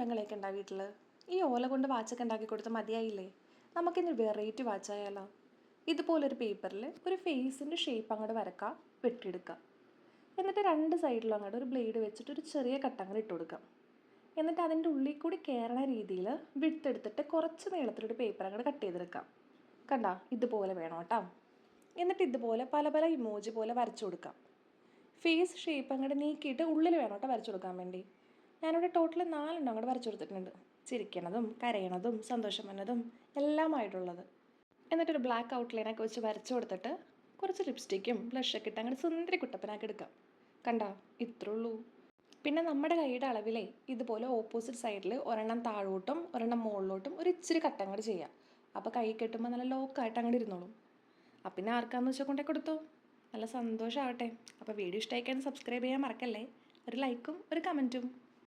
പെങ്ങളെയൊക്കെ ഉണ്ടാ വീട്ടിൽ? ഈ ഓല കൊണ്ട് വാച്ചൊക്കെ ഉണ്ടാക്കി കൊടുത്ത് മതിയായില്ലേ? നമുക്കിനി വെറൈറ്റി വാച്ചായാലോ? ഇതുപോലൊരു പേപ്പറിൽ ഒരു ഫേസിൻ്റെ ഷേപ്പ് അങ്ങോട്ട് വരക്കാം, വെട്ടിയെടുക്കുക. എന്നിട്ട് രണ്ട് സൈഡിലും അങ്ങോട്ട് ഒരു ബ്ലേഡ് വെച്ചിട്ട് ഒരു ചെറിയ കട്ട് അങ്ങോട്ട് ഇട്ട് കൊടുക്കാം. എന്നിട്ട് അതിൻ്റെ ഉള്ളിൽ കൂടി കയറണ രീതിയിൽ വിട്ടെടുത്തിട്ട് കുറച്ച് നീളത്തിലൊരു പേപ്പർ അങ്ങോട്ട് കട്ട് ചെയ്തെടുക്കാം. കണ്ടാ, ഇതുപോലെ വേണം കേട്ടോ. എന്നിട്ട് ഇതുപോലെ പല പല ഇമോജി പോലെ വരച്ചു കൊടുക്കാം. ഫേസ് ഷേപ്പ് അങ്ങോട്ട് നീക്കിയിട്ട് ഉള്ളിൽ വേണം കേട്ടോ വരച്ചു കൊടുക്കാൻ വേണ്ടി. ഞാനിവിടെ ടോട്ടൽ 4 അങ്ങോട്ട് വരച്ചു കൊടുത്തിട്ടുണ്ട്. ചിരിക്കണതും കരയണതും സന്തോഷം വന്നതും എല്ലാമായിട്ടുള്ളത്. എന്നിട്ടൊരു ബ്ലാക്ക് ഔട്ട്ലൈനൊക്കെ വെച്ച് വരച്ചു കൊടുത്തിട്ട് കുറച്ച് ലിപ്സ്റ്റിക്കും ബ്ലഷൊക്കെ ഇട്ട് അങ്ങനെ സുന്ദരി കുട്ടപ്പനാക്കി എടുക്കാം. കണ്ടാ, ഇത്രേ ഉള്ളൂ. പിന്നെ നമ്മുടെ കൈയുടെ അളവിലേ ഇതുപോലെ ഓപ്പോസിറ്റ് സൈഡിൽ ഒരെണ്ണം താഴോട്ടും ഒരെണ്ണം മുകളിലോട്ടും ഒരു ഇച്ചിരി കട്ടങ്ങോട്ട് ചെയ്യാം. അപ്പോൾ കൈ കെട്ടുമ്പോൾ നല്ല ലോക്കായിട്ട് അങ്ങോട്ട് ഇരുന്നോളും. അപ്പം പിന്നെ ആർക്കാന്ന് വെച്ചാൽ കൊണ്ടേ കൊടുത്തു. നല്ല സന്തോഷമാവട്ടെ. അപ്പോൾ വീഡിയോ ഇഷ്ടമായിക്കാൻ സബ്സ്ക്രൈബ് ചെയ്യാൻ മറക്കല്ലേ. ഒരു ലൈക്കും ഒരു കമൻറ്റും.